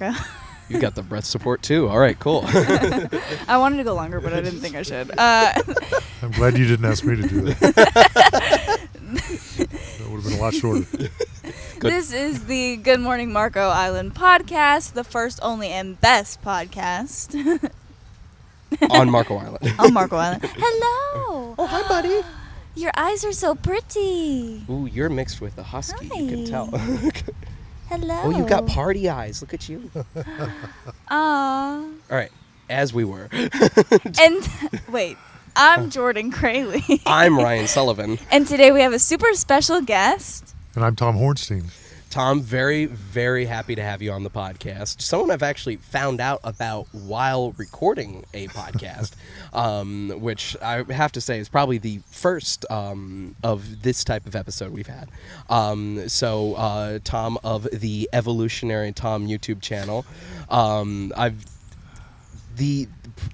Marco. You got the breath support too. All right, cool. I wanted to go longer, but I didn't think I should. I'm glad you didn't ask me to do that. That would have been a lot shorter. This is the Good Morning Marco Island podcast, the first, only, and best podcast. On Marco Island. On Marco Island. Hello. Oh, hi, buddy. Your eyes are so pretty. Ooh, you're mixed with a husky. Hi. You can tell. Hello. Oh, you got party eyes. Look at you. Aww. All right, as we were. And wait, I'm JGKraley. I'm Ryan Sullivan. And today we have a super special guest. And I'm Tom Hornstein. Tom, very, very happy to have you on the podcast. Someone I've actually found out about while recording a podcast, which I have to say is probably the first of this type of episode we've had. So Tom of the evolutionaryTom YouTube channel.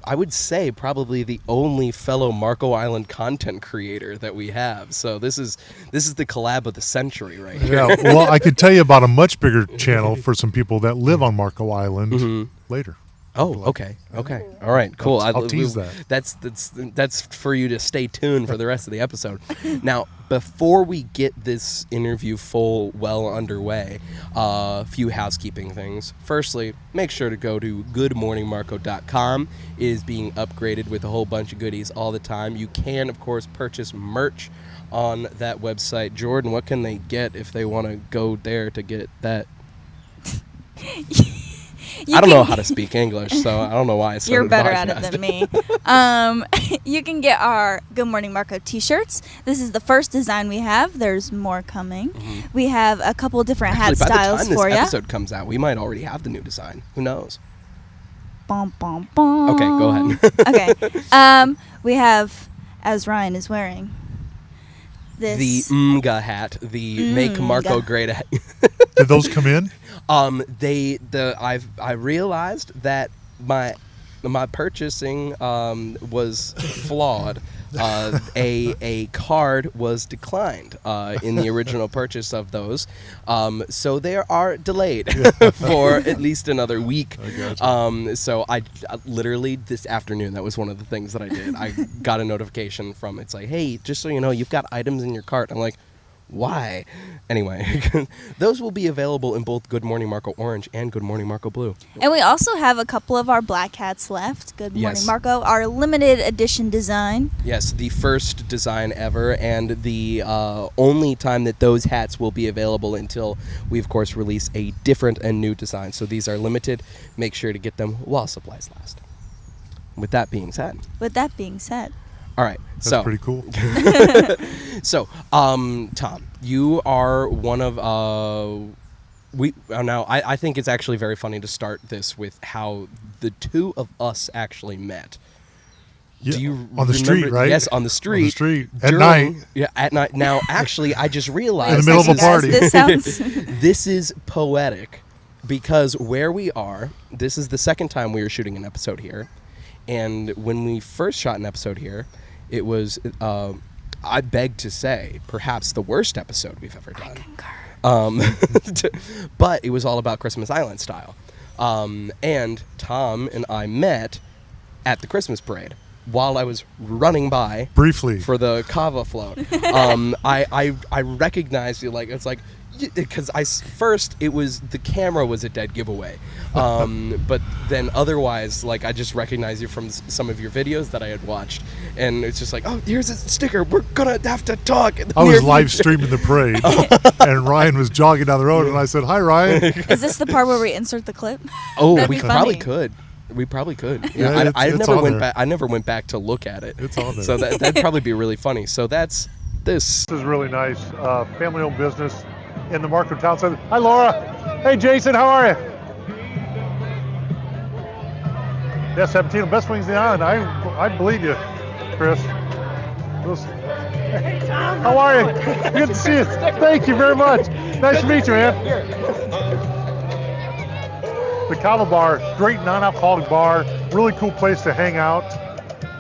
I would say probably the only fellow Marco Island content creator that we have. So this is the collab of the century right here. Yeah, well, I could tell you about a much bigger channel for some people that live on Marco Island later. Oh, okay. All right, cool. I'll tease that. That's for you to stay tuned for the rest of the episode. Now, before we get this interview well underway, a few housekeeping things. Firstly, make sure to go to goodmorningmarco.com. It is being upgraded with a whole bunch of goodies all the time. You can, of course, purchase merch on that website. Jordan, what can they get if they want to go there to get that? I don't know how to speak English, so I don't know why I started You're better at it than me. You can get our Good Morning Marco t-shirts. This is the first design we have. There's more coming. Mm-hmm. We have a couple different hat styles for you. By the time this episode comes out, we might already have the new design. Who knows? Bum, bum, bum. Okay, go ahead. Okay. We have, as Ryan is wearing, this. The MGA hat, the Make Marco Great hat. Did those come in? I realized that my purchasing was flawed. A card was declined in the original purchase of those, so they are delayed for at least another week. So I literally this afternoon, that was one of the things that I did. I got a notification from it's like, hey, just so you know, you've got items in your cart. I'm like, why? Anyway, those will be available in both Good Morning Marco Orange and Good Morning Marco Blue. And we also have a couple of our black hats left. Good Morning Marco, our limited edition design. Yes, the first design ever, and the only time that those hats will be available until we, of course, release a different and new design. So these are limited. Make sure to get them while supplies last. With that being said. All right. That's pretty cool. So, Tom, you are one of I think it's actually very funny to start this with how the two of us actually met. Yeah, do you on the remember? street, right? Yes, on the street. On the street at night. Yeah, at night. Now, actually, I just realized in the middle of a party. This is poetic because where we are, this is the second time we were shooting an episode here, and when we first shot an episode here, it was, I beg to say, perhaps the worst episode we've ever done. I concur. But it was all about Christmas Island style. And Tom and I met at the Christmas parade while I was running by briefly for the kava float. I recognized you, like, it's like, because first it was the camera was a dead giveaway, but then otherwise, like, I just recognized you from some of your videos that I had watched, and it's just like, oh, here's a sticker, we're gonna have to talk. I was live streaming the parade, and Ryan was jogging down the road, and I said, hi, Ryan. Is this the part where we insert the clip? Oh, we probably could. We probably could. Yeah, I never went back to look at it. It's on there. So that'd probably be really funny. So that's this. This is really nice. Family-owned business in the Marco Town Center. Hi, Laura. Hey, Jason. How are you? Yeah, 17. Best wings in the island. I believe you, Chris. Hey, Tom. How are you? Good to see you. Thank you very much. Nice to meet you, man. The Kava Bar, great non-alcoholic bar. Really cool place to hang out.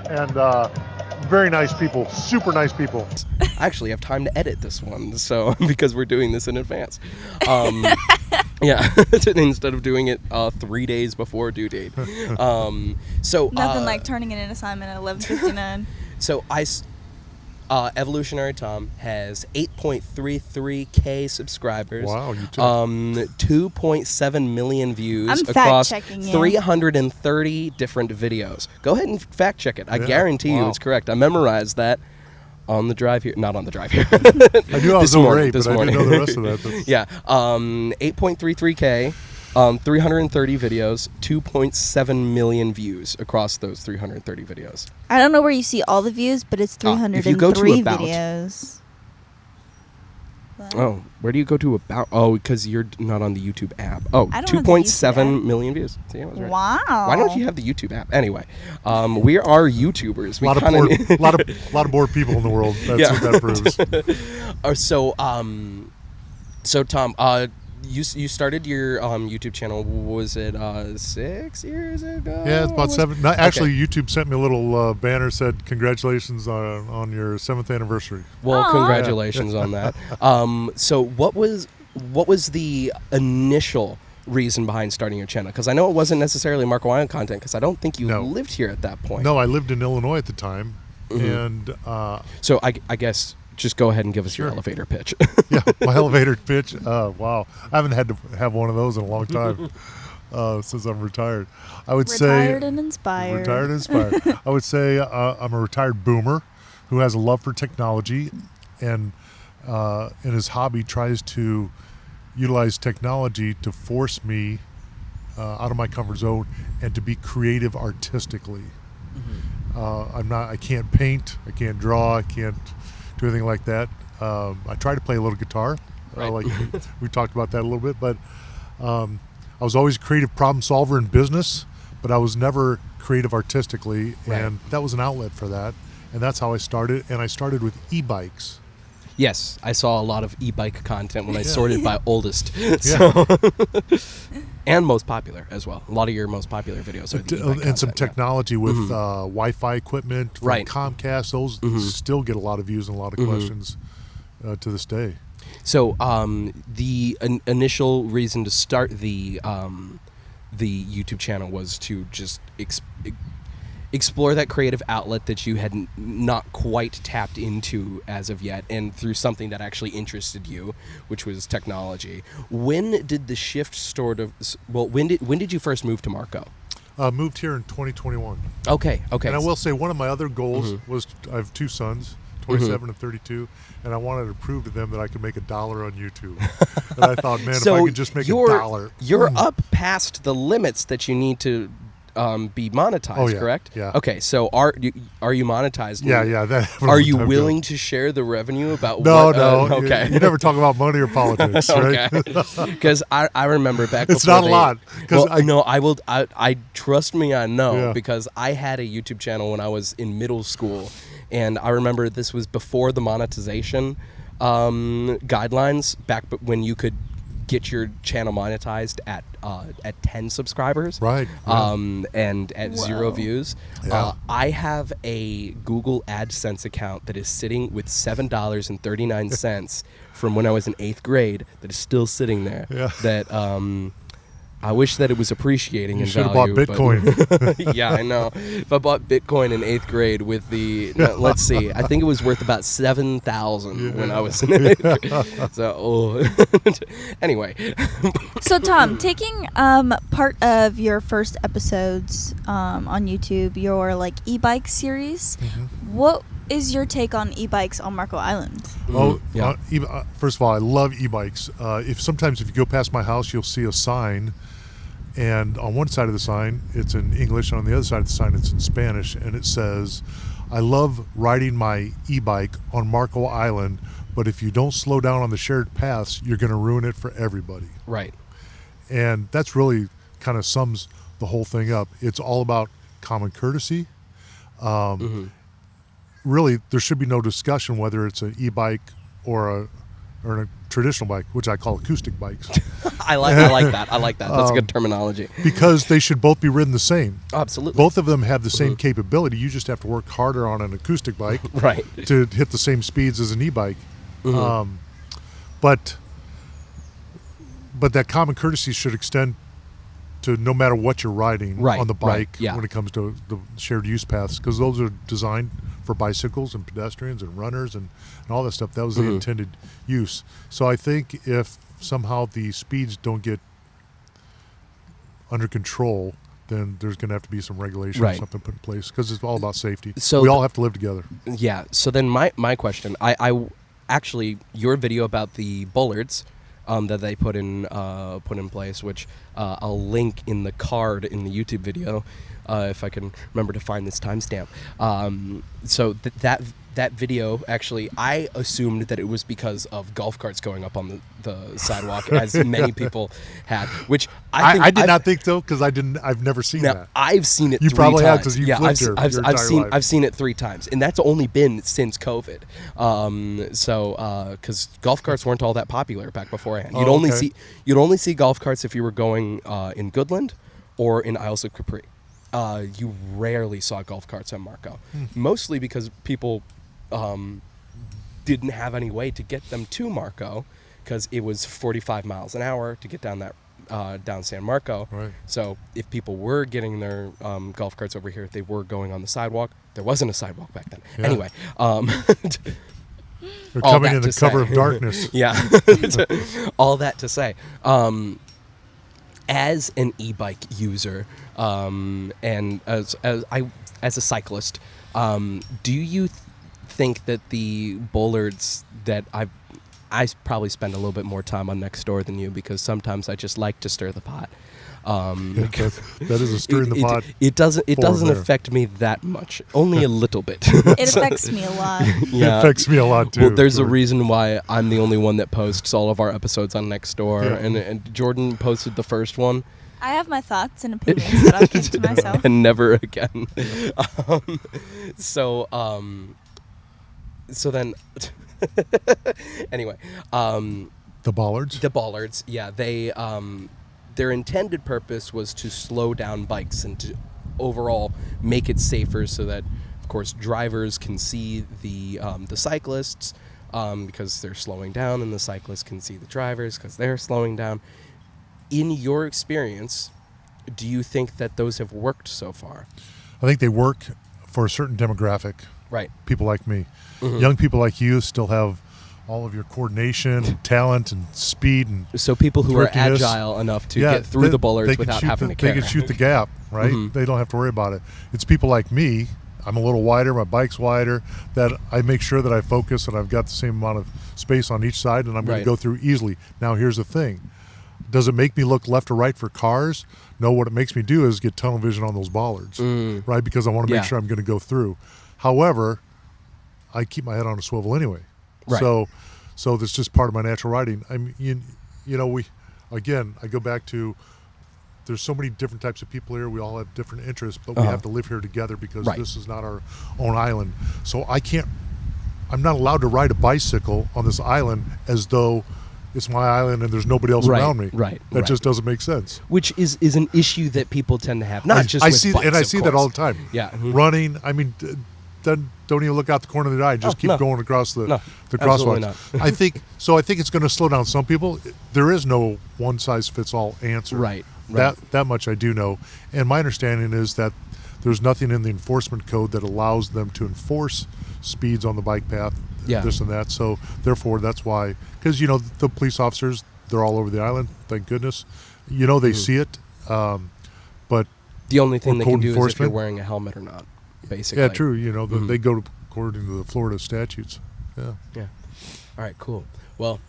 And very nice people, super nice people. I actually have time to edit this one, so because we're doing this in advance. Yeah, instead of doing it 3 days before due date. Nothing like turning in an assignment at 11:59. So EvolutionaryTom has 8.33K subscribers. Wow, you too. 2.7 million views I'm across fact-checking you. 330 different videos. Go ahead and fact check it. I guarantee you wow. it's correct. I memorized that on the drive here. Not on the drive here. I knew I was over 8, but I morning. didn't know the rest of that. That's- Yeah, 8.33K. 330 videos, 2.7 million views across those 330 videos. I don't know where you see all the views, but it's 303 if you go to About. videos. Oh, where do you go to About? Oh, because you're not on the YouTube app. Oh, I don't have the YouTube 2.7 app. million views. See, I was right. Wow. Why don't you have the YouTube app? Anyway, we are YouTubers. A lot of bored people in the world. That's what that proves. So Tom, you started your YouTube channel. Was it 6 years ago? Yeah, it's about 7. No, actually, YouTube sent me a little banner said congratulations on your 7th anniversary. Well, Aww. congratulations on that. So what was the initial reason behind starting your channel? Because I know it wasn't necessarily Marco Island content, because I don't think you lived here at that point. No, I lived in Illinois at the time, and so I guess just go ahead and give us your elevator pitch. yeah, my elevator pitch. Wow, I haven't had to have one of those in a long time since I'm retired. I would Retired and inspired. Retired and inspired. I would say I'm a retired boomer who has a love for technology, and in his hobby tries to utilize technology to force me out of my comfort zone and to be creative artistically. I can't paint, I can't draw, I can't do anything like that. I try to play a little guitar. Right. We talked about that a little bit, but I was always a creative problem solver in business, but I was never creative artistically, and that was an outlet for that. And that's how I started, and I started with e-bikes. Yes, I saw a lot of e-bike content when I sorted by oldest. And most popular as well. A lot of your most popular videos are the e-bike And some content, technology with Wi-Fi equipment from Comcast. Those still get a lot of views and a lot of questions to this day. So the initial reason to start the YouTube channel was to just explore that creative outlet that you had not quite tapped into as of yet, and through something that actually interested you, which was technology. When did the shift when did you first move to Marco? Moved here in 2021. Okay. And I will say one of my other goals was, I have 2 sons, 27 and 32, and I wanted to prove to them that I could make $1 on YouTube. And I thought, man, so if I could just make $1. You're up past the limits that you need to be monetized, correct? Yeah. Okay, so are you monetized? Yeah. Are you willing to share the revenue about No. Okay. You never talk about money or politics, right? Okay. Because I remember back it's before not a lot. I trust me, I know, because I had a YouTube channel when I was in middle school, and I remember this was before the monetization guidelines, back when you could get your channel monetized at 10 subscribers, right? And at 0 views. I have a Google AdSense account that is sitting with $7.39 from when I was in 8th grade that is still sitting there. That I wish that it was appreciating in value. You should have bought Bitcoin. Yeah, I know. If I bought Bitcoin in 8th grade with let's see, I think it was worth about 7,000 when I was in 8th grade. So, anyway. So, Tom, taking part of your first episodes on YouTube, your like e-bike series, what is your take on e-bikes on Marco Island? First of all, I love e-bikes. Sometimes if you go past my house, you'll see a sign, and on one side of the sign it's in English, and on the other side of the sign it's in Spanish, and it says, "I love riding my e-bike on Marco Island, but if you don't slow down on the shared paths, you're going to ruin it for everybody." Right. And that's really kind of sums the whole thing up. It's all about common courtesy. Really, there should be no discussion whether it's an e-bike or a traditional bike, which I call acoustic bikes. I like that. That's a good terminology. Because they should both be ridden the same. Absolutely. Both of them have the same capability. You just have to work harder on an acoustic bike to hit the same speeds as an e-bike. But but that common courtesy should extend to no matter what you're riding on the bike when it comes to the shared use paths, because those are designed for bicycles and pedestrians and runners and all that stuff. That was the intended use. So I think if somehow the speeds don't get under control, then there's going to have to be some regulation or something put in place, because it's all about safety. So we all have to live together. Yeah. So then my question, I actually, your video about the bollards that they put in place, which I'll link in the card in the YouTube video, if I can remember to find this timestamp. So that video, actually, I assumed that it was because of golf carts going up on the sidewalk, as many people had. Which I did not think so, because I've never seen that. I've seen it. You 3 probably times. have, because you've lived here. I've seen it 3 times, and that's only been since COVID. Because golf carts weren't all that popular back beforehand. You'd only see golf carts if you were going in Goodland or in Isles of Capri. You rarely saw golf carts on Marco, mostly because people didn't have any way to get them to Marco, because it was 45 miles an hour to get down that down San Marco. Right. So if people were getting their golf carts over here, they were going on the sidewalk. There wasn't a sidewalk back then. Yeah. Anyway, they're coming in the cover of darkness. Yeah. All that to say, as an e-bike user, and as a cyclist, do you think that the bollards that I probably spend a little bit more time on next door than you, because sometimes I just like to stir the pot. That is a stir in the pot. It doesn't affect me that much. Only a little bit. It affects me a lot. Yeah. It affects me a lot too. Well, there's a reason why I'm the only one that posts all of our episodes on Nextdoor, and Jordan posted the first one. I have my thoughts and opinions that I'll keep to myself. And never again. So then, anyway, the bollards. The bollards, yeah, they their intended purpose was to slow down bikes and to overall make it safer, so that, of course, drivers can see the cyclists because they're slowing down, and the cyclists can see the drivers because they're slowing down. In your experience, do you think that those have worked so far? I think they work for a certain demographic. Right. People like me. Young people like you still have all of your coordination, talent, and speed, and so people who are thriftiness. agile enough to get through the bollards without having to care. They can shoot the gap, right? They don't have to worry about it. It's people like me. I'm a little wider, my bike's wider, that I make sure that I focus and I've got the same amount of space on each side, and I'm going to go through easily. Now, here's the thing. Does it make me look left or right for cars? No, what it makes me do is get tunnel vision on those bollards, right? Because I want to make sure I'm going to go through. However, I keep my head on a swivel anyway. Right. So that's just part of my natural riding. I mean, I go back to, there's so many different types of people here. We all have different interests, but we have to live here together, because this is not our own island. So I'm not allowed to ride a bicycle on this island as though it's my island and there's nobody else around me. That just doesn't make sense. Which is an issue that people tend to have. Not just with bikes, and I see that all the time. Yeah. Running, I mean, don't even look out the corner of the eye. Just keep going across the crosswalks. I think it's going to slow down some people. There is no one size fits all answer. Right. That much I do know. And my understanding is that there's nothing in the enforcement code that allows them to enforce speeds on the bike path, this and that. So therefore, that's why, because the police officers, they're all over the island. Thank goodness. They see it, but the only thing they can do is if you're wearing a helmet or not. Basically. Yeah, true. They go according to the Florida statutes. Yeah. Yeah. All right. Cool. Well,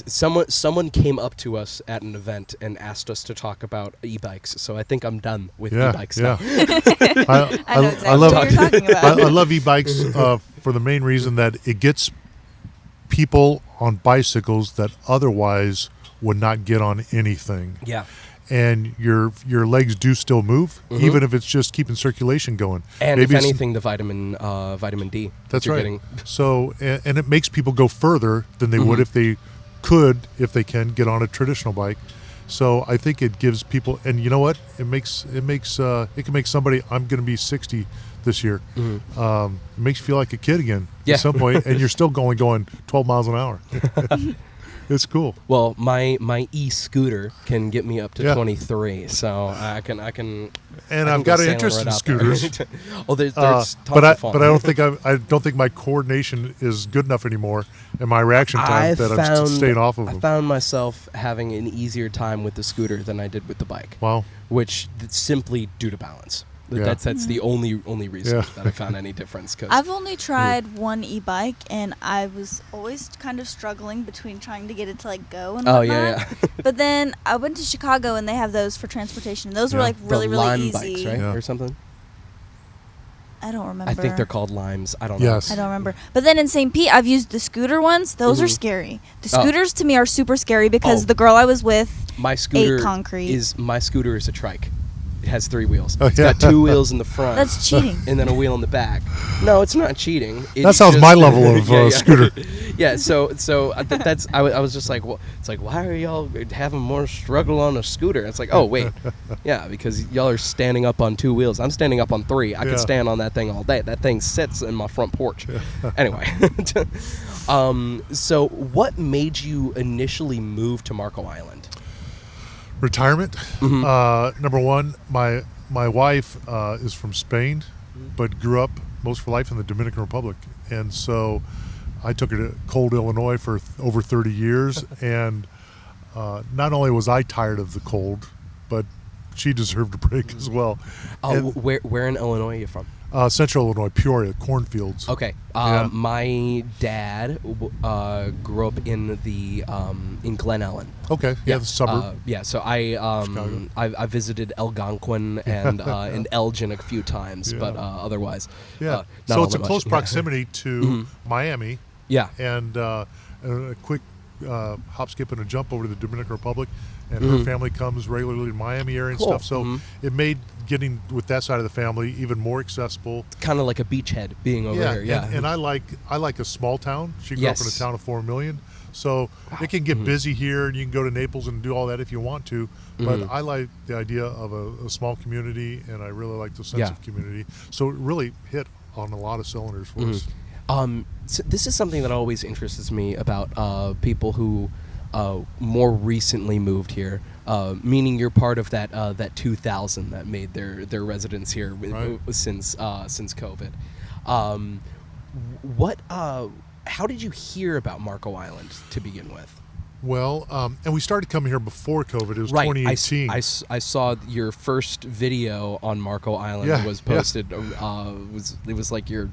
someone came up to us at an event and asked us to talk about e-bikes. So I think I'm done with e-bikes now. I know exactly what you're talking about. I love e-bikes for the main reason that it gets people on bicycles that otherwise would not get on anything. Yeah. And your legs do still move, even if it's just keeping circulation going. And maybe if anything, the vitamin D. That's right. Getting. So, and it makes people go further than they would if they can get on a traditional bike. So I think it gives people, and you know what? It can make somebody. I'm going to be 60 this year. It makes you feel like a kid again at some point, and you're still only going 12 miles an hour. It's cool. Well, my e-scooter can get me up to Yeah. 23, so I can. And I I've can got go an interest sailing in right out there. scooters. Oh, there's tons but of fun. I don't think my coordination is good enough anymore, and my reaction time I'm staying off of I them. found myself having an easier time with the scooter than I did with the bike. Wow. Which is simply due to balance. Yeah. That's the only reason Yeah. that I found any difference. Cause I've only tried one e-bike, and I was always kind of struggling between trying to get it to like go and whatnot. oh yeah. But then I went to Chicago, and they have those for transportation. Those were Yeah. like really, the really lime easy. bikes, right, Yeah. or something. I don't remember. I think they're called limes. I don't Yes. know. I don't remember. But then in St. Pete, I've used the scooter ones. Those are Mhm. scary. The Oh. scooters to me are super scary because Oh. the girl I was with My scooter concrete. is a trike. It has 3 wheels. Oh, It's yeah. got 2 wheels in the front. That's cheating. And then a wheel in the back. No, it's not cheating. That sounds my level of scooter. Yeah, so that's I was just like, well, it's like, why are y'all having more struggle on a scooter? It's like, oh wait, yeah, because y'all are standing up on 2 wheels. I'm standing up on 3. I Yeah. could stand on that thing all day. That thing sits in my front porch. Anyway, so what made you initially move to Marco Island? Retirement. Mm-hmm. Number one, my wife is from Spain, but grew up most of her life in the Dominican Republic, and so I took her to cold Illinois for over 30 years, and not only was I tired of the cold, but she deserved a break as well. Oh, And, where in Illinois are you from? Central Illinois, Peoria, cornfields. Okay. Yeah. My dad grew up in in Glen Ellen. Okay, yeah, the suburb. So Chicago. I visited Algonquin and Elgin a few times, Yeah. but otherwise, Yeah, not so all it's a that much. close Yeah. proximity to Miami, Yeah. and a quick hop, skip, and a jump over to the Dominican Republic, and her family comes regularly to Miami area and Cool. stuff. So it made getting with that side of the family even more accessible. Kind of like a beachhead being over here. Yeah. and I like a small town. She grew up in a Yes. town of 4 million, so it can get busy here, and you can go to Naples and do all that if you want to. But I like the idea of a small community, and I really like the sense Yeah. of community. So it really hit on a lot of cylinders for us. So this is something that always interests me about people who more recently moved here. Meaning you're part of that 2,000 that made their residence here Right. since COVID. How did you hear about Marco Island to begin with? Well, and we started coming here before COVID. It was Right, 2018. I saw your first video on Marco Island Yeah, was yeah. posted. It was like your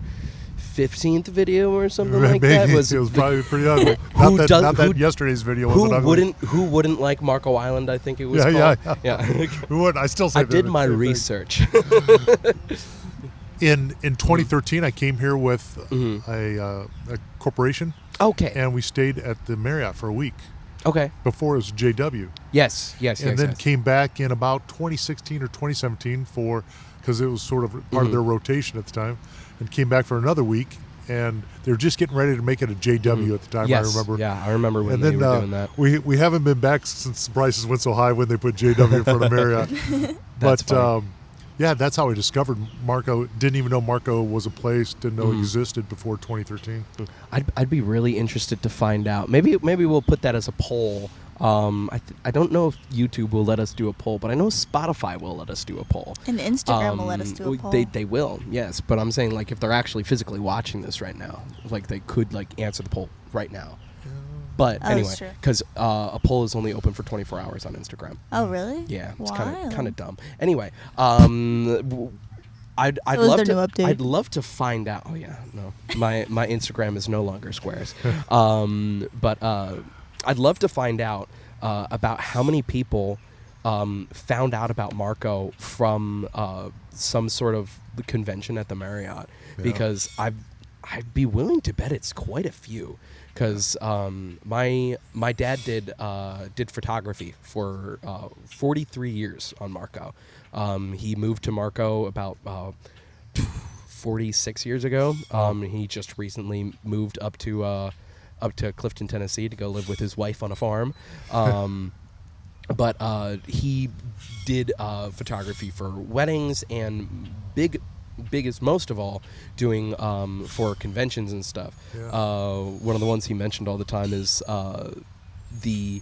15th video or something like Maybe. that. It was probably pretty ugly. Who not that who- yesterday's video wasn't ugly. Who wouldn't like Marco Island? I think it was Yeah, called. yeah. Yeah. Who would? I still say I that did it's my the same thing. research. In 2013, I came here with a corporation, Okay. and we stayed at the Marriott for a week. Okay. Before it was JW, Yes. and then came back in about 2016 or 2017 because it was sort of part of their rotation at the time, and came back for another week. And they were just getting ready to make it a JW at the time. Yes. I remember. Yeah, I remember when And they then were doing that. we haven't been back since the prices went so high when they put JW in front of Marriott. That's But funny. yeah, that's how I discovered Marco. Didn't even know Marco was a place. Didn't know it existed before 2013. I'd be really interested to find out. Maybe we'll put that as a poll. I don't know if YouTube will let us do a poll, but I know Spotify will let us do a poll. And Instagram will let us do a poll. They will, yes. But I'm saying, like, if they're actually physically watching this right now, like, they could, like, answer the poll right now. But Oh, anyway, that's true. because a poll is only open for 24 hours on Instagram. Oh, really? Yeah, it's Wild. kind of dumb. Anyway, I'd So is love there to. no update? I'd love to find out. Oh yeah, no, my Instagram is no longer squares. But I'd love to find out about how many people found out about Marco from some sort of convention at the Marriott, because I'd be willing to bet it's quite a few. Because my dad did photography for 43 years on Marco. He moved to Marco about 46 years ago. He just recently moved up to Clifton, Tennessee, to go live with his wife on a farm. But he did photography for weddings and biggest most of all doing for conventions and stuff. Yeah. One of the ones he mentioned all the time is the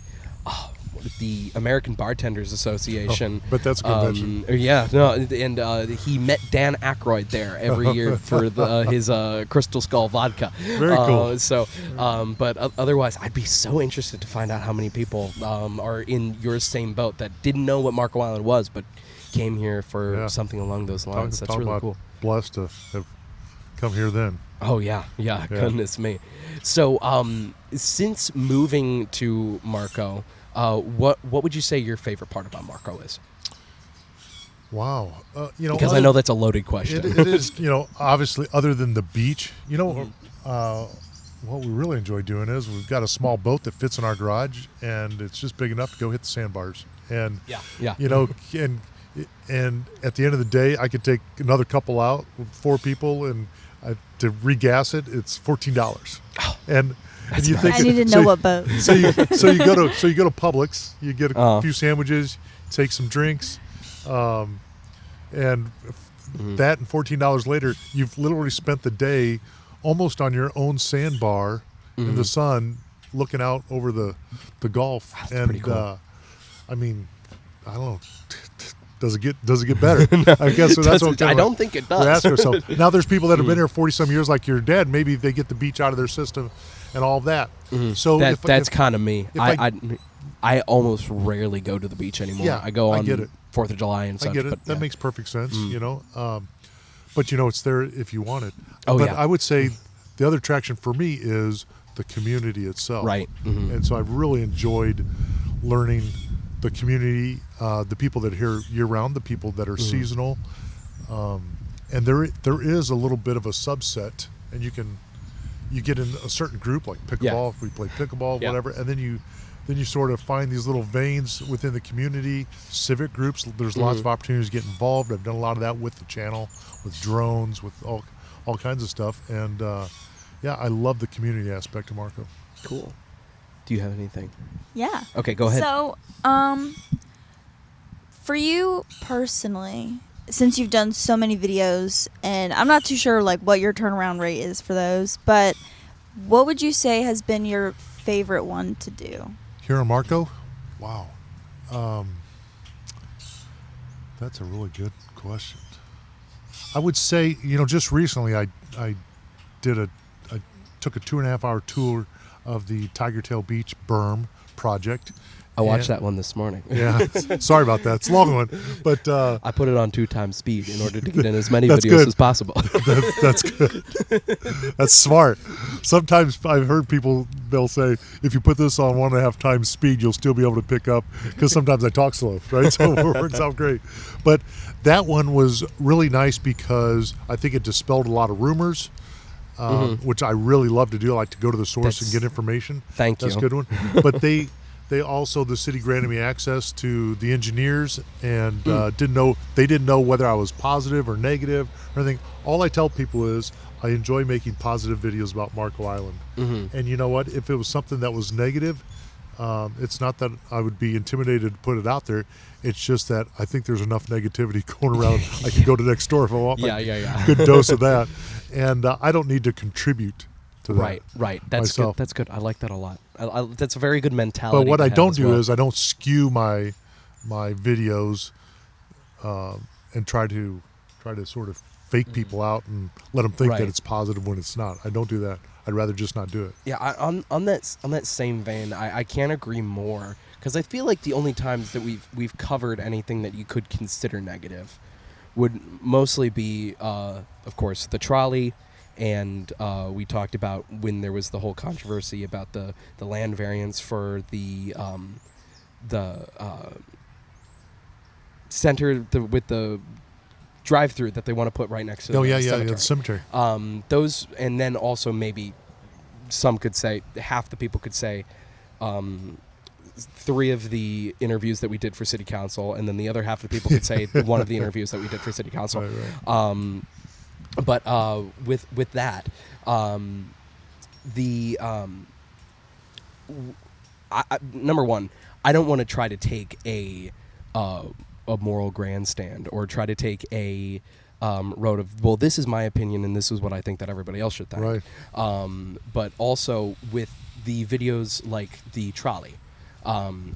American Bartenders Association. But that's a convention. Yeah, no, and he met Dan Aykroyd there every year for his Crystal Skull vodka. Very cool. But otherwise, I'd be so interested to find out how many people are in your same boat that didn't know what Marco Island was, but came here for something along those lines. That's really cool. Blessed to have come here then. Oh, yeah. Goodness me. So, since moving to Marco, what would you say your favorite part about Marco is? Wow. Because I know that's a loaded question. It is, obviously, other than the beach, what we really enjoy doing is we've got a small boat that fits in our garage, and it's just big enough to go hit the sandbars. And, and at the end of the day, I could take another couple out with 4 people, and to regas it, it's $14. And you think I need to know what boat. So you go to Publix, you get a few sandwiches, take some drinks, and that and $14 later, you've literally spent the day almost on your own sandbar in the sun, looking out over the Gulf. That's and pretty cool. I don't know. Does it get better? I guess that's what I don't think it does. We ask ourselves. Now there's people that have been here 40-some years, like your dad. Maybe they get the beach out of their system and all of that. So that's kind of me. I almost rarely go to the beach anymore. Yeah, I go on get it. 4th of July and such. I get it. But, that makes perfect sense. But it's there if you want it. Oh, but yeah. I would say the other attraction for me is the community itself. Right. Mm-hmm. And so I've really enjoyed learning the community, the people that are here year-round, the people that are seasonal, and there is a little bit of a subset, and you get in a certain group like pickleball. If we play pickleball, whatever, and then you sort of find these little veins within the community, civic groups. There's lots of opportunities to get involved. I've done a lot of that with the channel, with drones, with all kinds of stuff, and I love the community aspect of Marco. Cool. Do you have anything? Yeah. Okay, go ahead. So, for you personally, since you've done so many videos, and I'm not too sure what your turnaround rate is for those, but what would you say has been your favorite one to do? Here in Marco? Wow. That's a really good question. I would say, just recently I took a 2.5-hour tour of the Tiger Tail Beach berm project. I watched that one this morning. Yeah, sorry about that. It's a long one, but I put it on 2x speed in order to get in as many That's videos good. as possible. That's good. That's smart. Sometimes I've heard people, they'll say, if you put this on 1.5 times speed, you'll still be able to pick up, because sometimes I talk slow, right? So it works out great. But that one was really nice because I think it dispelled a lot of rumors. Which I really love to do. I like to go to the source and get information. Thank you. That's a good one. But they also, the city granted me access to the engineers, and didn't know whether I was positive or negative or anything. All I tell people is I enjoy making positive videos about Marco Island. And you know what? If it was something that was negative, it's not that I would be intimidated to put it out there. It's just that I think there's enough negativity going around. I could go to next door if I want my good dose of that. And I don't need to contribute to that. Right. That's myself. good. That's good. I like that a lot. That's a very good mentality. But what I don't do well. is I don't skew my videos and try to sort of fake people out and let them think that it's positive when it's not. I don't do that. I'd rather just not do it. Yeah, on that same vein, I can't agree more, because I feel like the only times that we've covered anything that you could consider negative would mostly be, of course, the trolley, and we talked about when there was the whole controversy about the land variance for the center with the drive-through that they want to put right next to the cemetery. Those, and then also maybe some could say, half the people could say, 3 of the interviews that we did for city council, and then the other half of the people could say 1 of the interviews that we did for city council. Right. But with that, number one, I don't want to try to take a moral grandstand or try to take a wrote of, well, this is my opinion and this is what I think that everybody else should think. Right. But also with the videos like the trolley,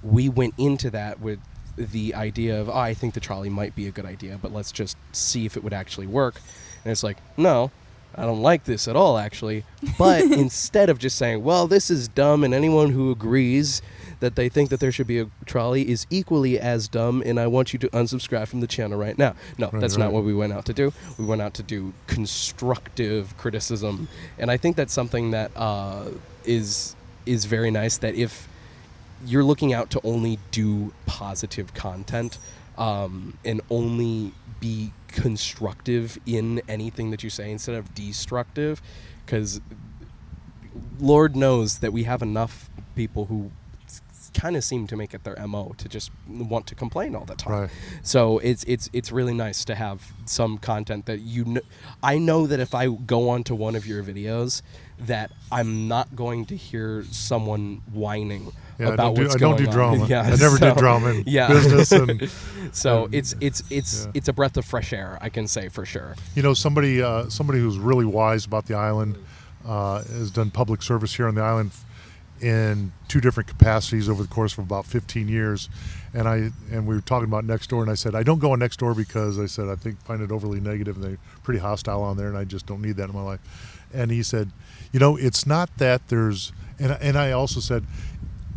we went into that with the idea of, I think the trolley might be a good idea, but let's just see if it would actually work. And it's like, no, I don't like this at all, actually. But instead of just saying, well, this is dumb, and anyone who agrees that they think that there should be a trolley is equally as dumb, and I want you to unsubscribe from the channel right now. No, that's not what we went out to do. We went out to do constructive criticism, and I think that's something that is very nice, that if you're looking out to only do positive content and only be constructive in anything that you say instead of destructive, because Lord knows that we have enough people who kind of seem to make it their MO to just want to complain all the time. Right. So it's really nice to have some content that I know that if I go onto one of your videos that I'm not going to hear someone whining about what's going on. I don't do drama. Yeah, I never did drama in business. And, so it's a breath of fresh air, I can say for sure. You know, somebody who's really wise about the island has done public service here on the island in 2 different capacities over the course of about 15 years. And we were talking about Nextdoor, and I said, I don't go on Nextdoor because I said, I find it overly negative and they're pretty hostile on there, and I just don't need that in my life. And he said, you know, it's not that there's, and I also said,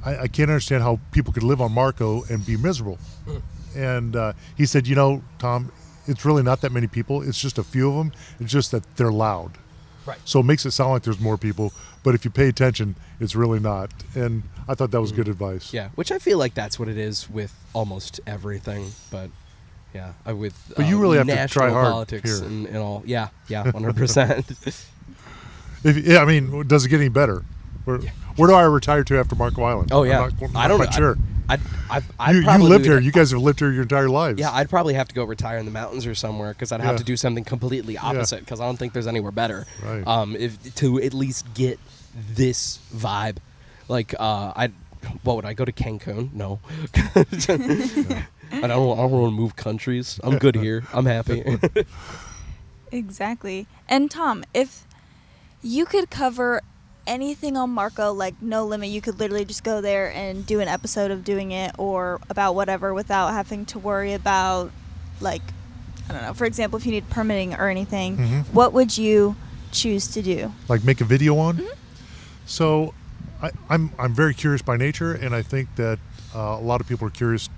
I can't understand how people could live on Marco and be miserable. And he said, you know, Tom, it's really not that many people. It's just a few of them. It's just that they're loud. Right. So it makes it sound like there's more people, but if you pay attention, it's really not. And I thought that was good advice. Yeah, which I feel like that's what it is with almost everything. But yeah, but you really have to national try hard politics here. and all. Yeah, 100%. I mean, does it get any better? Where do I retire to after Marco Island? Oh yeah, I'm I don't quite sure. I'd You lived here. You guys have lived here your entire lives. Yeah, I'd probably have to go retire in the mountains or somewhere because I'd have to do something completely opposite because I don't think there's anywhere better. Right. If to at least get this vibe, like what would I go to Cancun? No. I don't want to move countries. I'm good here. I'm happy. Exactly. And Tom, if you could cover anything on Marco, like no limit, you could literally just go there and do an episode of doing it or about whatever without having to worry about, like, I don't know, for example, if you need permitting or anything, what would you choose to do? Like make a video on? So I'm very curious by nature, and I think that a lot of people are curious.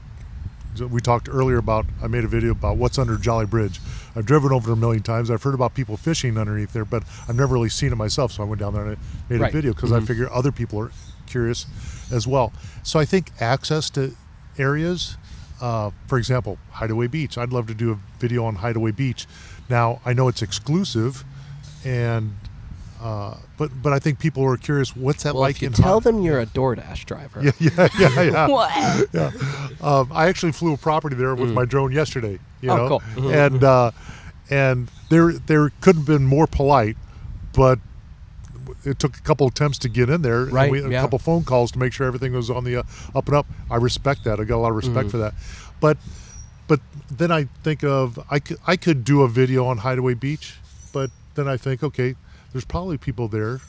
We talked earlier about, I made a video about what's under Jolly Bridge. I've driven over there a million times. I've heard about people fishing underneath there, but I've never really seen it myself. So I went down there and I made a video because I figure other people are curious as well. So I think access to areas, for example, Hideaway Beach. I'd love to do a video on Hideaway Beach. Now, I know it's exclusive, and but I think people are curious, what's that like if you in tell them you're a DoorDash driver. Yeah. What? Yeah. I actually flew a property there with my drone yesterday. You know? Cool. And there couldn't have been more polite, but it took a couple attempts to get in there. Right. And a couple phone calls to make sure everything was on the up and up. I respect that. I got a lot of respect for that. But then I think of, I could do a video on Hideaway Beach, but then I think, okay, there's probably people there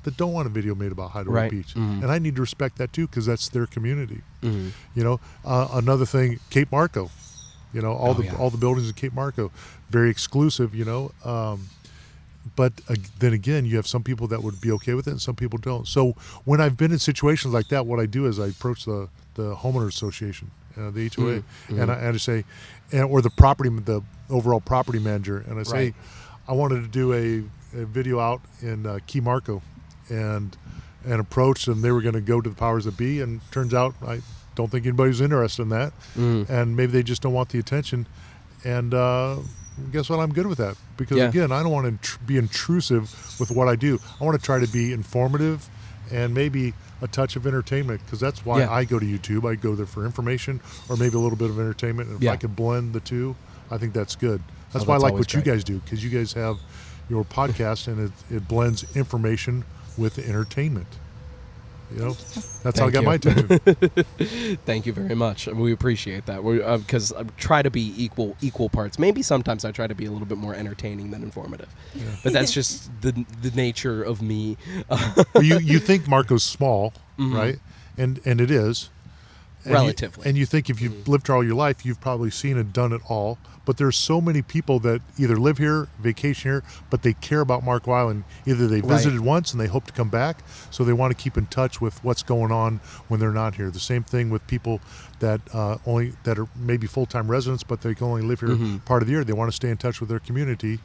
that don't want a video made about Hideaway Beach. And I need to respect that too, because that's their community. You know, another thing, Cape Marco, you know, all the buildings in Cape Marco, very exclusive, you know. But then again, you have some people that would be okay with it and some people don't. So when I've been in situations like that, what I do is I approach the homeowners association, the HOA, and I say, or the overall property manager, and I say, I wanted to do a video out in Key Marco, and approached them. They were going to go to the powers that be, and turns out I don't think anybody's interested in that, and maybe they just don't want the attention. And guess what? I'm good with that, because again, I don't want to be intrusive with what I do. I want to try to be informative and maybe a touch of entertainment, because that's why I go to YouTube. I go there for information or maybe a little bit of entertainment. And if I could blend the two, I think that's good. That's why I like what you guys do, because you guys have your podcast and it blends information with entertainment. That's how I Thank got you. my attention. Thank you very much. We appreciate that. Because I try to be equal parts. Maybe sometimes I try to be a little bit more entertaining than informative, but that's just the nature of me. Well, you think Marco's small, Mm-hmm. right? And it is. And Relatively. and you think if you've lived here all your life, you've probably seen and done it all. But there's so many people that either live here, vacation here, but they care about Marco Island. Either they visited once and they hope to come back, so they want to keep in touch with what's going on when they're not here. The same thing with people that that are maybe full-time residents, but they can only live here part of the year. They want to stay in touch with their community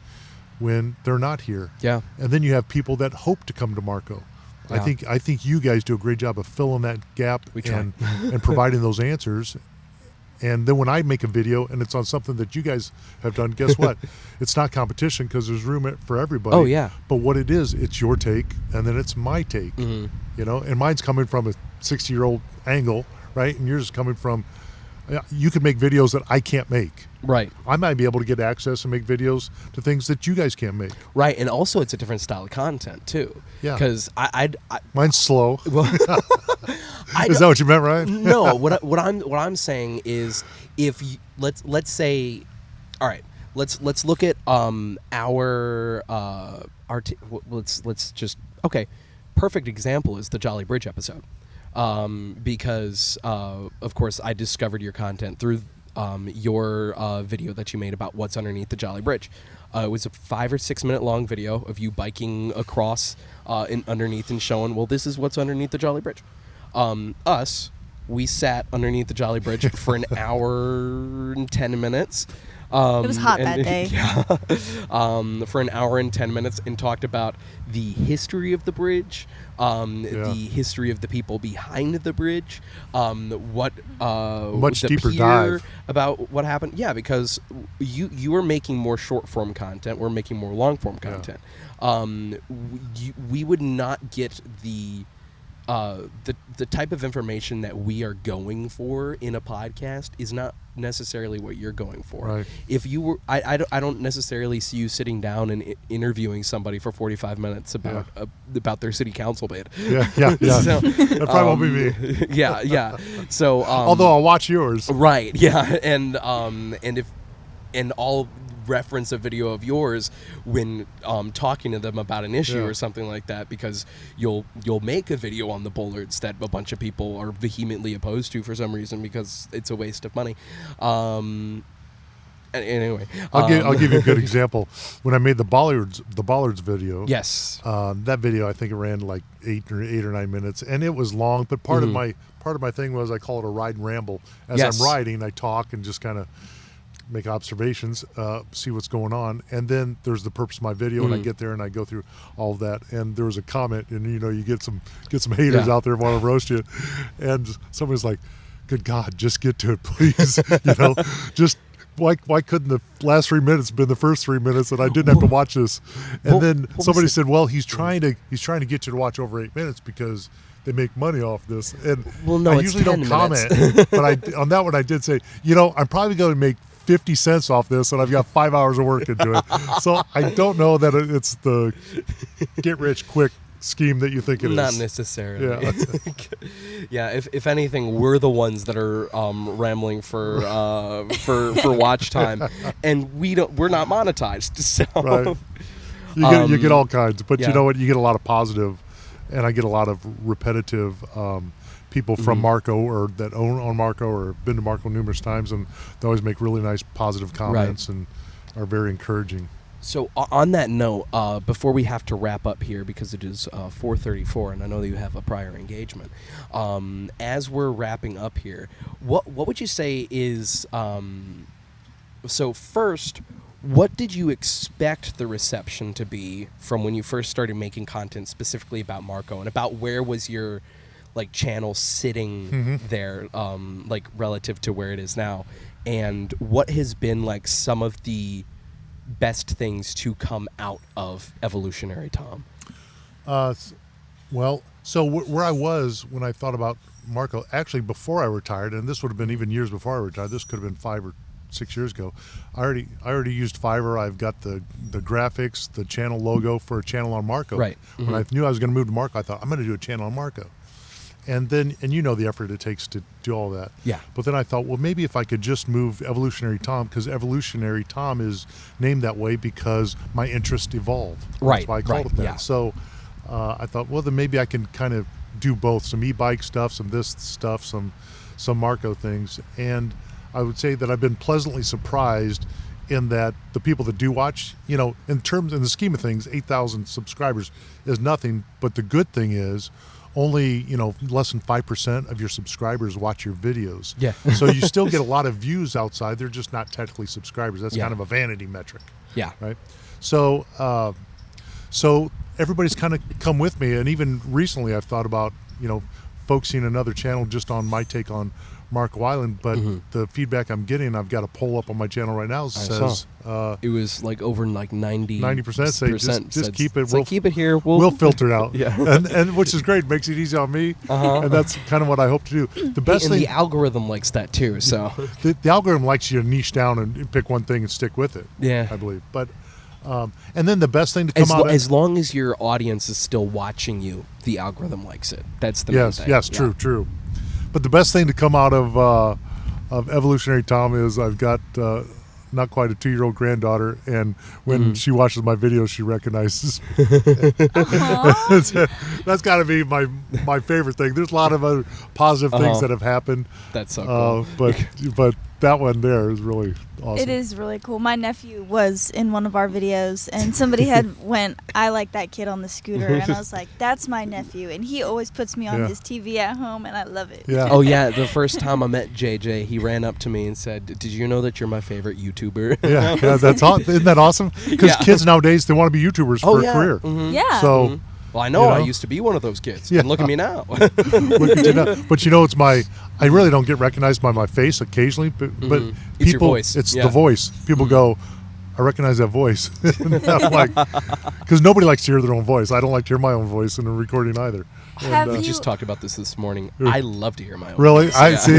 when they're not here. Yeah. And then you have people that hope to come to Marco. Yeah. I think you guys do a great job of filling that gap We try. and providing those answers. And then when I make a video and it's on something that you guys have done, guess what? It's not competition because there's room for everybody. Oh, yeah. But what it is, it's your take and then it's my take. And mine's coming from a 60-year-old angle, right? And yours is coming from, you can make videos that I can't make. Right. I might be able to get access and make videos to things that you guys can't make. Right. And also it's a different style of content too. Yeah. Because I Mine's slow. well, Is that what you meant, Ryan? No, what I'm saying is, if you, let's say, all right, let's look at let's just okay, perfect example is the Jolly Bridge episode, because of course I discovered your content through your video that you made about what's underneath the Jolly Bridge. It was a 5 or 6 minute long video of you biking across underneath and showing, well, this is what's underneath the Jolly Bridge. We sat underneath the Jolly Bridge for an hour and 10 minutes. It was hot that day. Yeah, for an hour and 10 minutes and talked about the history of the bridge, the history of the people behind the bridge, what much the deeper pier, dive about what happened. Yeah, because you are making more short form content. We're making more long form content. We would not get the type of information that we are going for in a podcast is not necessarily what you're going for. Right. If you were, I don't necessarily see you sitting down and interviewing somebody for 45 minutes about their city council bid. Yeah. So, That probably won't be me. yeah. So, Although I'll watch yours. right, yeah, and I'll reference a video of yours when talking to them about an issue or something like that, because you'll make a video on the bollards that a bunch of people are vehemently opposed to for some reason because it's a waste of money. Anyway, I'll give you a good example. When I made the bollards video, yes, that video I think it ran like 8 or 9 minutes, and it was long. But part of my thing was I call it a ride and ramble. As I'm riding, I talk and just kind of make observations, see what's going on, and then there's the purpose of my video, and I get there and I go through all of that. And there was a comment, and you get some haters out there who want to roast you, and somebody's like, "Good God, just get to it, please." Just why couldn't the last 3 minutes have been the first 3 minutes, and I didn't have to watch this? And then somebody said, "Well, he's trying to get you to watch over 8 minutes because they make money off this." And no, I it's usually 10 don't comment, but on that one I did say, I'm probably going to make 50 cents off this, and I've got 5 hours of work into it. So I don't know that it's the get rich quick scheme that you think it is. Not necessarily. Yeah. Yeah. If anything, we're the ones that are rambling for watch time, and we're not monetized. So Right. You get all kinds, but you know what? You get a lot of positive, and I get a lot of repetitive people from Marco or that own Marco or have been to Marco numerous times, and they always make really nice positive comments and are very encouraging. So on that note, before we have to wrap up here, because it is 4:34, and I know that you have a prior engagement, as we're wrapping up here, what would you say is so first, what did you expect the reception to be from when you first started making content specifically about Marco, and about where was your channel sitting there, relative to where it is now, and what has been some of the best things to come out of Evolutionary Tom? Well, so where I was when I thought about Marco, actually before I retired, and this would have been even years before I retired, this could have been 5 or 6 years ago, I already used Fiverr. I've got the graphics, the channel logo for a channel on Marco. Right. When I knew I was going to move to Marco, I thought, I'm going to do a channel on Marco. And then, and you know the effort it takes to do all that. Yeah. But then I thought, well, maybe if I could just move Evolutionary Tom, because Evolutionary Tom is named that way because my interest evolved. Right, That's why I called it that. yeah. So I thought, well, then maybe I can kind of do both, some e-bike stuff, some this stuff, some Marco things. And I would say that I've been pleasantly surprised in that the people that do watch, in the scheme of things, 8,000 subscribers is nothing. But the good thing is only, less than 5% of your subscribers watch your videos. Yeah. So you still get a lot of views outside. They're just not technically subscribers. That's kind of a vanity metric. Yeah. Right. So, so everybody's kind of come with me. And even recently I've thought about, focusing another channel just on my take on Marco Island, but the feedback I'm getting, I've got a poll up on my channel right now, says it was like over like 90% say just keep it. We'll keep it here. We'll filter it out. Yeah. and which is great, makes it easy on me, and that's kind of what I hope to do. The best thing, the algorithm likes that too. So the algorithm likes you to niche down and pick one thing and stick with it. Yeah, I believe. But and then the best thing to come out as long as your audience is still watching you, the algorithm likes it. That's the main thing. Yes, true. But the best thing to come out of Evolutionary Tom is I've got not quite a 2-year-old granddaughter, and when she watches my videos, she recognizes me. That's got to be my favorite thing. There's a lot of other positive things that have happened. That's so cool. But that one there is really awesome. It is really cool. My nephew was in one of our videos, and somebody had went, I like that kid on the scooter, and I was like, that's my nephew, and he always puts me on his TV at home, and I love it. Yeah. Oh yeah, the first time I met JJ, he ran up to me and said, "Did you know that you're my favorite YouTuber?" Yeah, that's isn't that awawesome? Because kids nowadays, they want to be YouTubers for a career. Yeah. So. Well, I know, I used to be one of those kids. Yeah. And look at me now. Look at you now. But it's I really don't get recognized by my face occasionally, but people, It's your voice. It's the voice. People go, I recognize that voice. And I'm like, because nobody likes to hear their own voice. I don't like to hear my own voice in a recording either. Have We you just talked about this morning. I love to hear my own Really? voice. I see.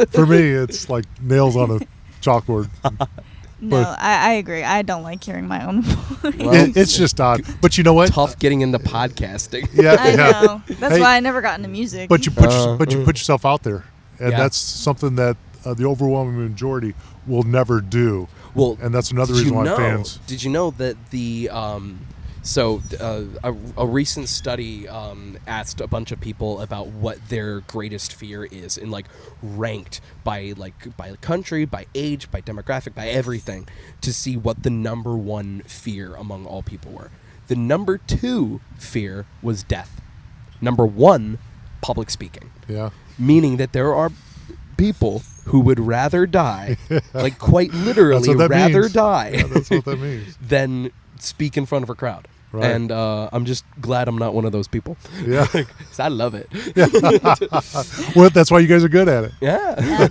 For me, it's like nails on a chalkboard. No, I agree. I don't like hearing my own voice. Well, It's just odd. But you know what? tough getting into podcasting. Yeah, I know. That's why I never got into music. But you put yourself out there, and Yeah. that's something that the overwhelming majority will never do. Well, And that's another reason why fans. Did you know that a recent study asked a bunch of people about what their greatest fear is, and ranked by country, by age, by demographic, by everything, to see what the number one fear among all people were. The number 2 fear was death. Number 1, public speaking. Yeah. Meaning that there are people who would rather die, quite literally That's what that rather means. die, Yeah, that's what that means. than speak in front of a crowd. Right. And I'm just glad I'm not one of those people. Yeah. 'Cause I love it. Well, that's why you guys are good at it. Yeah.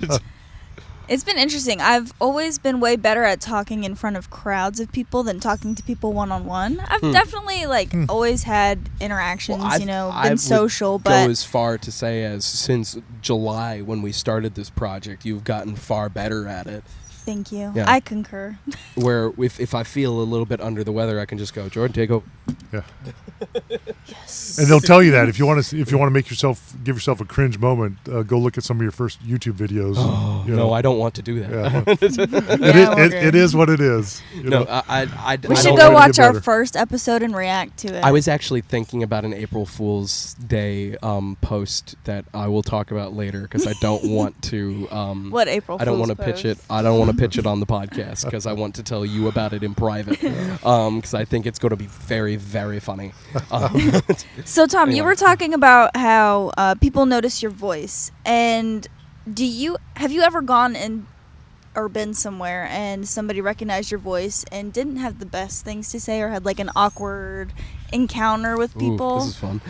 It's been interesting. I've always been way better at talking in front of crowds of people than talking to people one-on-one. I've definitely always had interactions, I been social, would but go as far to say as since July when we started this project, you've gotten far better at it. thank you. Yeah. I concur. Where if I feel a little bit under the weather, I can just go, Jordan, take over. Yeah. Yes. And they'll tell you that if you want to give yourself a cringe moment, go look at some of your first YouTube videos. No, I don't want to do that. Yeah. It is what it is. No, We I should don't go wanna watch get our better. first episode and react to it. I was actually thinking about an April Fool's Day post that I will talk about later because I don't want to. What April I don't Fool's want to pitch it. post? I don't want to pitch it on the podcast because I want to tell you about it in private. Because I think it's going to be very, very funny. So, Tom, you Anyway. were talking about how people notice your voice, and have you ever gone in or been somewhere and somebody recognized your voice and didn't have the best things to say, or had an awkward encounter with people? Ooh, this is fun.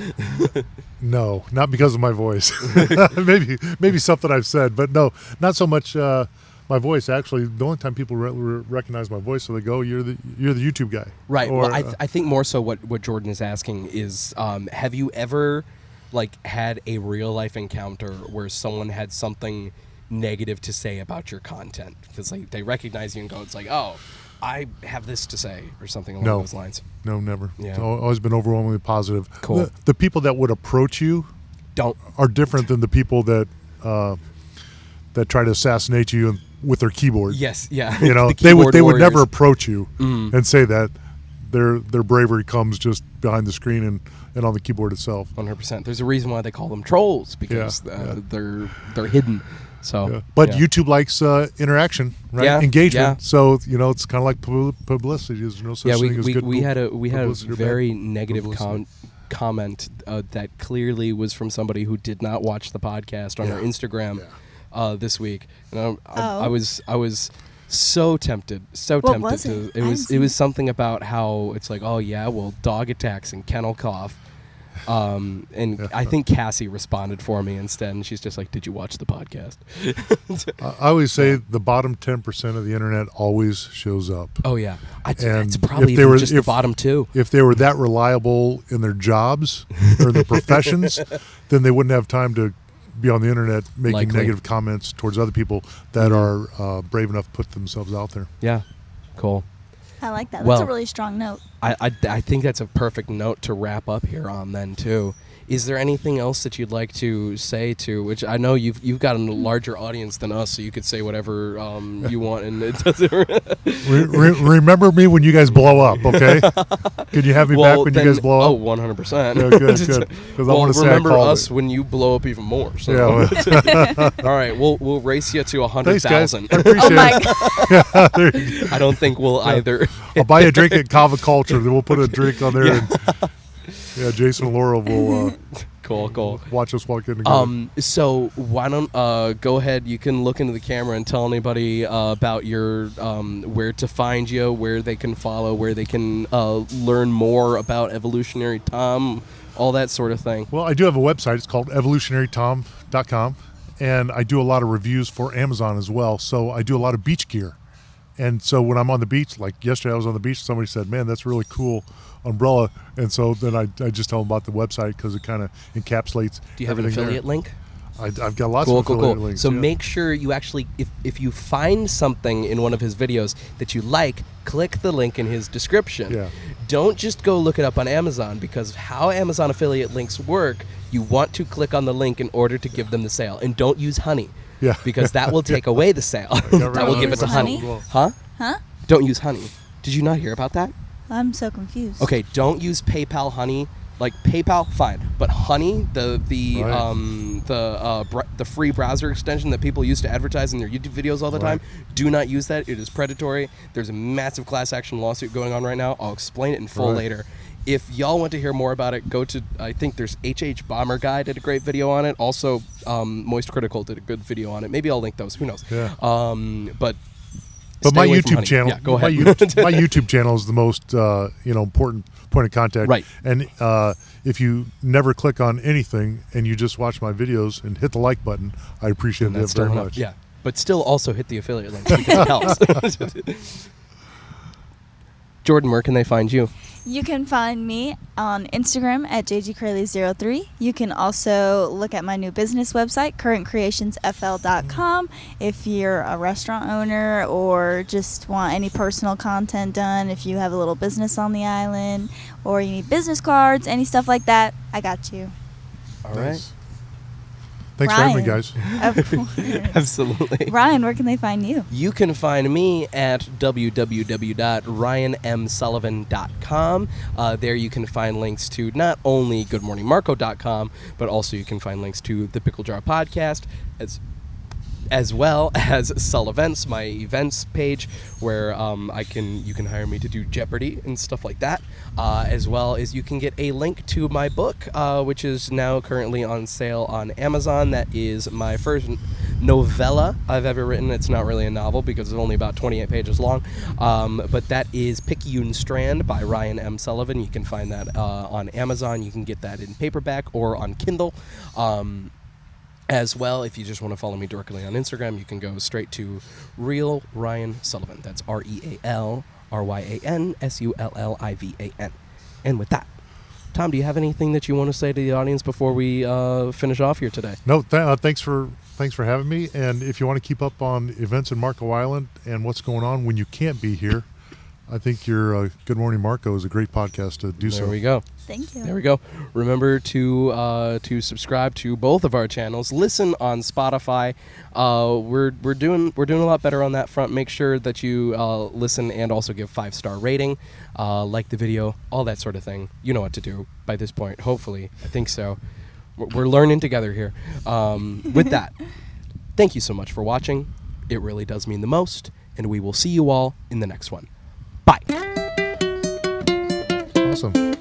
No, not because of my voice. maybe something I've said, but no, not so much my voice. Actually, the only time people recognize my voice, so they go, "You're the YouTube guy." Right. Or, Well, I think more so what Jordan is asking is, have you ever had a real life encounter where someone had something negative to say about your content because they recognize you and go, it's oh, I have this to say or something along those lines? No, never. Yeah. It's always been overwhelmingly positive. Cool. The people that would approach you don't. are different than the people that try to assassinate you with their keyboard. Yes, yeah. You know, The they would keyboard never warriors. approach you and say that. Their bravery comes just behind the screen and on the keyboard itself. 100%. There's a reason why they call them trolls, because they're hidden. So, Yeah. But YouTube likes interaction, right? Yeah, Engagement. yeah. So it's kind of like publicity. There's no such thing as good. we had a publicity or bad very negative publicity. comment that clearly was from somebody who did not watch the podcast on our Instagram this week. And I was so tempted, What was it? I didn't see it was something about how it's like, oh yeah, well, dog attacks and kennel cough. I think Cassie responded for me instead, and she's just like, "Did you watch the podcast?" I always say the bottom 10% of the internet always shows up. Oh yeah, And it's probably if they even were- just the bottom two. If they were that reliable in their jobs or their professions, then they wouldn't have time to be on the internet making Likely. negative comments towards other people that are brave enough to put themselves out there. Yeah, cool. I like that. That's Well, a really strong note. I think that's a perfect note to wrap up here on then too. Is there anything else that you'd like to say to, which I know you've got a larger audience than us, so you could say whatever you want, and it doesn't. Remember me when you guys blow up, okay? Can you have me back when you guys blow Oh, up? 100%. Yeah, good. Because I Well, want to say remember I called us it. when you blow up even more. So. Yeah, well, All right, we'll race you to thanks, guys. 100,000. I appreciate Oh my it. god. There you go. I don't think we'll either. I'll buy a drink at Kava Culture. Then we'll put a drink on there. And, Jason and Laura will Cool. watch us walk in together. So why don't go ahead? You can look into the camera and tell anybody about your where to find you, where they can follow, where they can learn more about Evolutionary Tom, all that sort of thing. Well, I do have a website. It's called evolutionarytom.com. And I do a lot of reviews for Amazon as well. So I do a lot of beach gear. And so when I'm on the beach, like yesterday I was on the beach, somebody said, "Man, that's a really cool umbrella." And so then I just tell them about the website because it kind of encapsulates Do you have an everything there. affiliate link? I've got lots of affiliate links. So yeah. make sure you actually, if you find something in one of his videos that you like, click the link in his description. Yeah. Don't just go look it up on Amazon, because how Amazon affiliate links work, you want to click on the link in order to give them the sale. And don't use honey. Yeah. Because that will take away the sale. That will give it to honey. Honey? Huh? Huh? Don't use honey. Did you not hear about that? I'm so confused. Okay, don't use PayPal honey. Like PayPal, fine, but honey, the free browser extension that people use to advertise in their YouTube videos all the time, do not use that. It is predatory. There's a massive class action lawsuit going on right now. I'll explain it in full later. If y'all want to hear more about it, go to, I think there's HH Bomber Guy did a great video on it. Also, Moist Critical did a good video on it. Maybe I'll link those. Who knows? Yeah. But But my stay away from YouTube honey. channel, Yeah, go ahead. my YouTube channel is the most important point of contact. Right. And if you never click on anything and you just watch my videos and hit the like button, I appreciate And that that's still very enough. much. Yeah, but still also hit the affiliate link because it helps. Jordan, where can they find you? You can find me on Instagram at JGKraley03. You can also look at my new business website, currentcreationsfl.com. If you're a restaurant owner or just want any personal content done, if you have a little business on the island or you need business cards, any stuff like that, I got you. All Nice. Thanks for having me, Ryan. guys. Of course. Absolutely. Ryan, where can they find you? You can find me at www.ryanmsullivan.com. There you can find links to not only goodmorningmarco.com, but also you can find links to the Pickle Jar Podcast, as well as Sullivents, my events page, where you can hire me to do Jeopardy and stuff like that, as well as you can get a link to my book, which is now currently on sale on Amazon. That is my first novella I've ever written. It's not really a novel because it's only about 28 pages long, but that is Picayune Strand by Ryan M. Sullivan. You can find that on Amazon. You can get that in paperback or on Kindle. As well, if you just want to follow me directly on Instagram, you can go straight to Real Ryan Sullivan. That's RealRyanSullivan. And with that, Tom, do you have anything that you want to say to the audience before we finish off here today? No, thanks for having me. And if you want to keep up on events in Marco Island and what's going on when you can't be here, I think your Good Morning Marco is a great podcast to do so. There we go. Thank you. There we go. Remember to subscribe to both of our channels. Listen on Spotify. We're doing a lot better on that front. Make sure that you listen and also give 5-star rating, like the video, all that sort of thing. You know what to do by this point. Hopefully, I think so. We're learning together here. With that, thank you so much for watching. It really does mean the most, and we will see you all in the next one. Bye. Awesome.